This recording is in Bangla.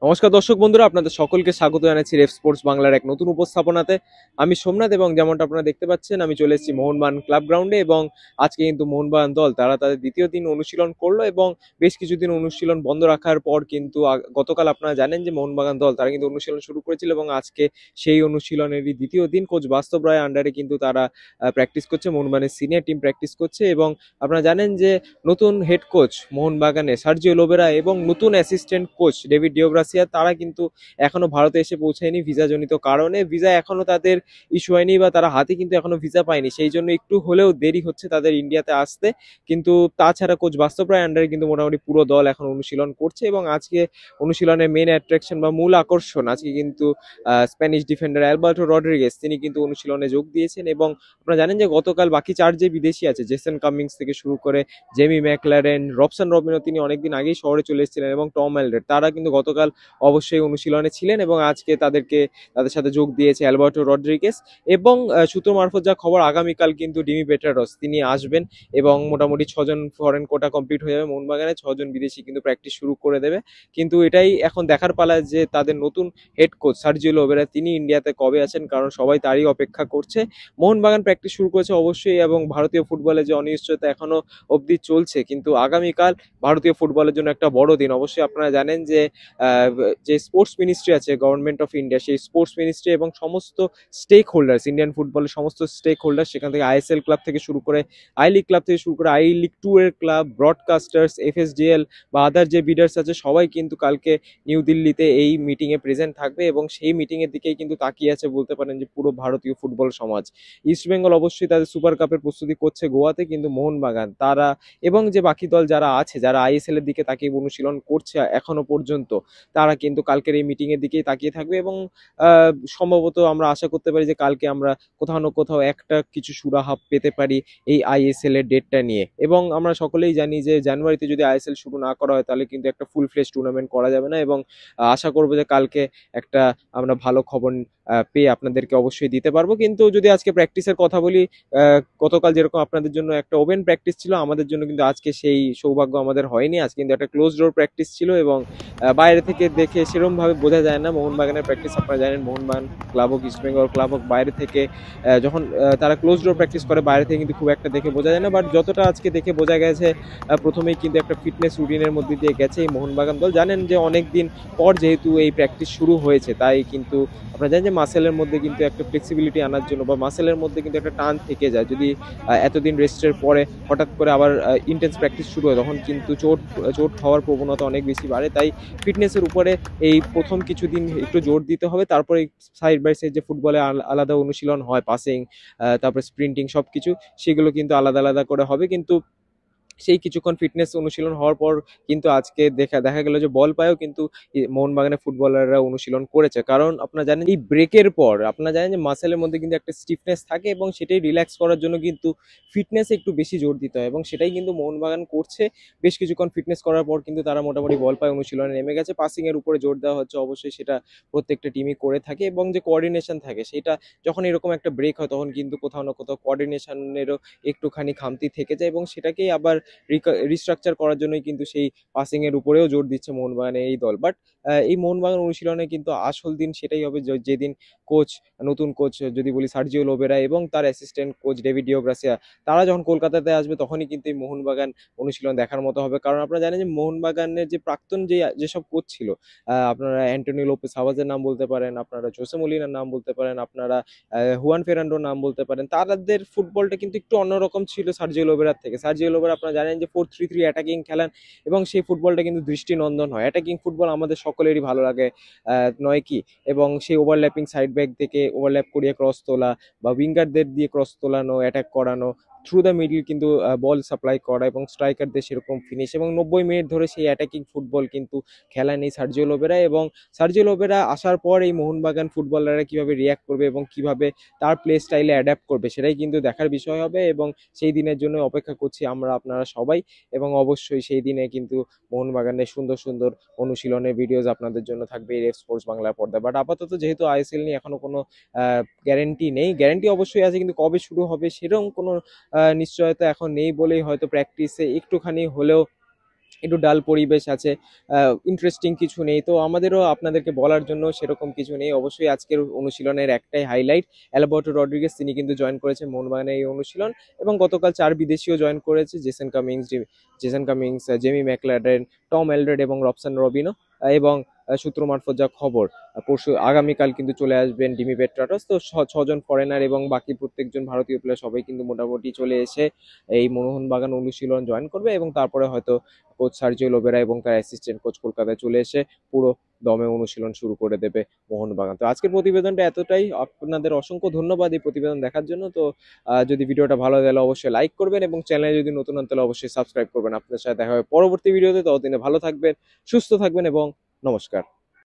নমস্কার দর্শক বন্ধুরা, আপনাদের সকলকে স্বাগত জানাচ্ছি রেফ স্পোর্টস বাংলার এক নতুন উপস্থাপনাতে। আমি সোমনাথ এবং যেমনটা আপনারা দেখতে পাচ্ছেন আমি চলে এসেছি মোহনবাগান ক্লাব গ্রাউন্ডে। এবং আজকে কিন্তু মোহনবাগান দল তারা তাদের দ্বিতীয় দিন অনুশীলন করলো এবং বেশ কিছুদিন অনুশীলন বন্ধ রাখার পর কিন্তু গতকাল আপনারা জানেন যে মোহনবাগান দল তারা কিন্তু অনুশীলন শুরু করেছিল এবং আজকে সেই অনুশীলনেরই দ্বিতীয় দিন কোচ বাস্তব রায় আন্ডারে কিন্তু তারা প্র্যাকটিস করছে। মোহনবাগানের সিনিয়র টিম প্র্যাকটিস করছে এবং আপনারা জানেন যে নতুন হেড কোচ মোহনবাগানে সার্জিও লোবেরা এবং নতুন অ্যাসিস্ট্যান্ট কোচ ডেভিড ডিওগ্রাসিয়া তারা কিন্তু এখনো ভারতে এসে পৌঁছায়নি ভিসা জনিত কারণে। ভিসা এখনো তাদের ইস্যু হয়নি বা তারা হাতে কিন্তু এখনো ভিসা পায়নি, সেই জন্য একটু হলেও দেরি হচ্ছে তাদের ইন্ডিয়াতে আসতে। কিন্তু তাছাড়া কোচ বাস্তব রায় আন্ডারে কিন্তু মোটামুটি পুরো দল এখন অনুশীলন করছে এবং আজকে অনুশীলনের মেন অ্যাট্রাকশন বা মূল আকর্ষণ আজকে কিন্তু স্প্যানিশ ডিফেন্ডার অ্যালবার্টো রড্রিগেজ তিনি কিন্তু অনুশীলনে যোগ দিয়েছেন। এবং আপনারা জানেন যে গতকাল বাকি চার যে বিদেশি আছে জেসন কামিংস থেকে শুরু করে জেমি ম্যাকলারেন, রবসন রবিনও তিনি অনেকদিন আগেই শহরে চলে এসেছিলেন এবং টম অ্যালডার তারা কিন্তু গতকাল অবশ্যই অনুশীলনে ছিলেন এবং আজকে তাদের সাথে যোগ দিয়েছে অ্যালবার্টো রড্রিগেজ। এবং সূত্র মারফত যা খবর আগামীকাল কিন্তু ডিমি পেট্রারস তিনি আসবেন এবং মোটামুটি ছজন ফরেন কোটা কমপ্লিট হয়ে যাবে মোহনবাগানে, ছজন বিদেশি কিন্তু প্র্যাকটিস শুরু করে দেবে। কিন্তু এটাই এখন দেখার পালা যে তাদের নতুন হেড কোচ সার্জিও লোবেরা তিনি ইন্ডিয়াতে কবে আছেন, কারণ সবাই তারই অপেক্ষা করছে। মোহনবাগান প্র্যাকটিস শুরু করেছে অবশ্যই এবং ভারতীয় ফুটবলে যে অনিশ্চয়তা এখনো অবধি চলছে, কিন্তু আগামীকাল ভারতীয় ফুটবলের জন্য একটা বড় দিন। অবশ্যই আপনারা জানেন যে যে স্পোর্টস মিনিস্ট্রি আছে গভর্নমেন্ট অফ ইন্ডিয়া, সেই স্পোর্টস মিনিস্ট্রি এবং সমস্ত স্টেক হোল্ডার্স ইন্ডিয়ান ফুটবলের সমস্ত স্টেক হোল্ডার, সেখান থেকে আইএসএল ক্লাব থেকে শুরু করে আই লিগ ক্লাব থেকে শুরু করে আই লিগ 2 এর ক্লাব, ব্রডকাস্টার্স, এফএসডিএল বা আদার যে বিডার্স আছে সবাই কিন্তু কালকে নিউ দিল্লিতে এই মিটিং এ প্রেজেন্ট থাকবে এবং সেই মিটিং এর দিকেই কিন্তু তাকিয়ে আছে বলতে পারেন যে পুরো ভারতীয় ফুটবল সমাজ। ইস্টবেঙ্গল অবশ্যই তাদের সুপার কাপের প্রস্তুতি করছে গোয়াতে, কিন্তু মোহনবাগান তারা এবং যে বাকি দল যারা আছে যারা আইএসএল এর দিকে তাকিয়ে অনুশীলন করছে এখনো পর্যন্ত, তারা কিন্তু কালকের এই মিটিং এর দিকেই তাকিয়ে থাকবে। এবং সম্ভবত আমরা আশা করতে পারি যে কালকে আমরা কোথাও না কোথাও একটা কিছু সুরাহা পেতে পারি এই আইএসএল এর ডেটটা নিয়ে। এবং আমরা সকলেই জানি যে জানুয়ারিতে যদি আইএসএল শুরু না করা হয় তাহলে কিন্তু একটা ফুল ফ্লেশ টুর্নামেন্ট করা যাবে না। এবং আশা করবো যে কালকে একটা আমরা ভালো খবর পেয়ে আপনাদেরকে অবশ্যই দিতে পারবো। কিন্তু যদি আজকে প্র্যাকটিসের কথা বলি, গতকাল যেরকম আপনাদের জন্য একটা ওপেন প্র্যাকটিস ছিল, আমাদের জন্য কিন্তু আজকে সেই সৌভাগ্য আমাদের হয়নি। আজকে কিন্তু একটা ক্লোজ ডোর প্র্যাকটিস ছিল এবং বাইরে থেকে দেখে সেরকম ভাবে বোঝা যায় না। মোহনবাগানের প্র্যাকটিস আপনারা জানেন, মোহনবাগান ক্লাব হোক ইস্ট বেঙ্গল ক্লাব হোক বাইরে থেকে যখন তারা ক্লোজ ডোর প্র্যাকটিস করে বাইরে থেকে কিন্তু খুব একটা দেখে বোঝা যায় না, বাট যতটা আজকে দেখে বোঝা গেছে প্রথমেই কিন্তু একটা ফিটনেস রুটিনের মধ্যে দিয়ে গেছে এই মোহনবাগান দল। জানেন যে অনেক দিন পর যেহেতু এই প্র্যাকটিস শুরু হয়েছে, তাই কিন্তু আপনারা জানেন যে মাসেলের মধ্যে কিন্তু একটা ফ্লেক্সিবিলিটি আনার জন্য বা মাসেলের মধ্যে কিন্তু একটা টান থেকে যায়। যদি এতদিন রেস্টের পরে হঠাৎ করে আবার ইন্টেন্স প্র্যাকটিস শুরু হয় তখন কিন্তু চোট চোট হওয়ার প্রবণতা অনেক বেশি বাড়ে। তাই ফিটনেসের উপরে এই প্রথম কিছুদিন একটু জোর দিতে হবে, তারপরে সাইড বাই সাইড যে ফুটবলে আলাদা অনুশীলন হয় পাসিং, তারপরে স্প্রিন্টিং সবকিছু সেগুলো কিন্তু আলাদা আলাদা করে হবে। কিন্তু সেই কিছুক্ষণ ফিটনেস অনুশীলন হওয়ার পর কিন্তু আজকে দেখা দেখা গেল যে বল পায়েও কিন্তু মোহনবাগানের ফুটবলাররা অনুশীলন করেছে। কারণ আপনারা জানেন এই ব্রেকের পর আপনারা জানেন যে মাসেলের মধ্যে কিন্তু একটা স্টিফনেস থাকে এবং সেটাই রিল্যাক্স করার জন্য কিন্তু ফিটনেসে একটু বেশি জোর দিতে হয় এবং সেটাই কিন্তু মোহনবাগান করছে। বেশ কিছুক্ষণ ফিটনেস করার পর কিন্তু তারা মোটামুটি বল পায়ে অনুশীলনে নেমে গেছে। পাসিং এর উপরে জোর দেওয়া হচ্ছে, অবশ্যই সেটা প্রত্যেকটা টিমই করে থাকে এবং যে কোঅর্ডিনেশন থাকে সেটা যখন এরকম একটা ব্রেক হয় তখন কিন্তু কোথাও না কোথাও কোঅর্ডিনেশনেরও একটুখানি খামতি থেকে যায় এবং সেটাকেই আবার রিস্ট্রাকচার করার জন্যই কিন্তু সেই পাসিং এর উপরেও জোর দিচ্ছে মোহনবাগানের এই দল। বাট এই মোহনবাগান অনুশীলনে কিন্তু আসল দিন সেটাই হবে যেদিন কোচ নতুন কোচ যদি বলি সার্জিও লোবেরা এবং তার অ্যাসিস্ট্যান্ট কোচ ডেভিড ডিওগ্রাসিয়া তারা যখন কলকাতাতে আসবে তখনই কিন্তু এই মোহনবাগান অনুশীলন দেখার মতো হবে। কারণ আপনারা জানেন যে মোহনবাগানের যে প্রাক্তন যেসব কোচ ছিল, আপনারা অ্যান্টনি লোপেস হাভাজের নাম বলতে পারেন, আপনারা জোসে মলিনার নাম বলতে পারেন, আপনারা হুয়ান ফেরান্ডোর নাম বলতে পারেন, তাদের ফুটবলটা কিন্তু একটু অন্যরকম ছিল সার্জিও লোবেরার থেকে। সার্জিও লোবেরা আপনারা জানেন যে 4-3-3 অ্যাটাকিং খেলেন এবং সেই ফুটবলটা কিন্তু দৃষ্টিনন্দন হয়। অ্যাটাকিং ফুটবল আমাদের সকলেরই ভালো লাগে, নয় কি? এবং সেই ওভারল্যাপিং সাইড ব্যাক থেকে ওভারল্যাপ করিয়ে ক্রস তোলা বা উইঙ্গারদের দিয়ে ক্রস তোলানো, অ্যাটাক করানো, থ্রু দ্য মিডল কিন্তু বল সাপ্লাই করা এবং স্ট্রাইকারদের সেরকম ফিনিশ এবং 90 মিনিট ধরে সেই অ্যাটাকিং ফুটবল কিন্তু খেলেন এই সার্জিও লোবেরা। এবং সার্জিও লোবেরা আসার পর এই মোহনবাগান ফুটবলাররা কিভাবে রিয়াক্ট করবে এবং কিভাবে তার প্লে স্টাইলে অ্যাডাপ্ট করবে সেটাই কিন্তু দেখার বিষয় হবে এবং সেই দিনের জন্য অপেক্ষা করছি আমরা আপনারা সবাই। এবং অবশ্যই সেই দিনে কিন্তু মোহনবাগানের সুন্দর সুন্দর অনুশীলনের ভিডিওস আপনাদের জন্য থাকবে এই রেফ স্পোর্টস বাংলার পর্দায়। বাট আপাতত যেহেতু আইএসএল নিয়ে এখনো কোনো গ্যারেন্টি নেই, গ্যারেন্টি অবশ্যই আছে কিন্তু কবে শুরু হবে সেরকম কোনো নিশ্চয়তা এখন নেই বলেই হয়তো প্র্যাকটিসে একটুখানি হলেও একটু ডাল পরিবেশ আছে, ইন্টারেস্টিং কিছু নেই। তো আমাদেরও আপনাদেরকে বলার জন্য সেরকম কিছু নেই। অবশ্যই আজকের অনুশীলনের একটাই হাইলাইট, অ্যালবার্টো রড্রিগেজ তিনি কিন্তু জয়েন করেছে মোহনবাগানের এই অনুশীলন, এবং গতকাল 4 বিদেশিও জয়েন করেছে, Jason Cummings, Jamie McLaren, Tom Aldred এবং রবসন রবিনো। এবং সূত্র মারফত যা খবর, আগামীকাল কিন্তু চলে আসবেন ডিমি পেট্রাটস। তো ছজন ফরেনার এবং বাকি প্রত্যেকজন ভারতীয় প্লেয়ার সবাই কিন্তু মোটামুটি চলে এসে এই মোহনবাগান অনুশীলন জয়েন করবে, এবং তারপরে হয়তো কোচ সার্জিও লোবেরা এবং তার অ্যাসিস্ট্যান্ট কোচ কলকাতায় চলে এসে পুরো দমে অনুশীলন শুরু করে দেবে মোহনবাগান। তো আজকের প্রতিবেদনটা এতটাই, আপনাদের অসংখ্য ধন্যবাদ এই প্রতিবেদন দেখার জন্য। তো যদি ভিডিওটা ভালো লাগে অবশ্যই লাইক করবেন, এবং চ্যানেলে যদি নতুন হন তাহলে অবশ্যই সাবস্ক্রাইব করবেন। আপনাদের সাথে দেখা হবে পরবর্তী ভিডিওতে। ততদিনে ভালো থাকবেন, সুস্থ থাকবেন, এবং নমস্কার।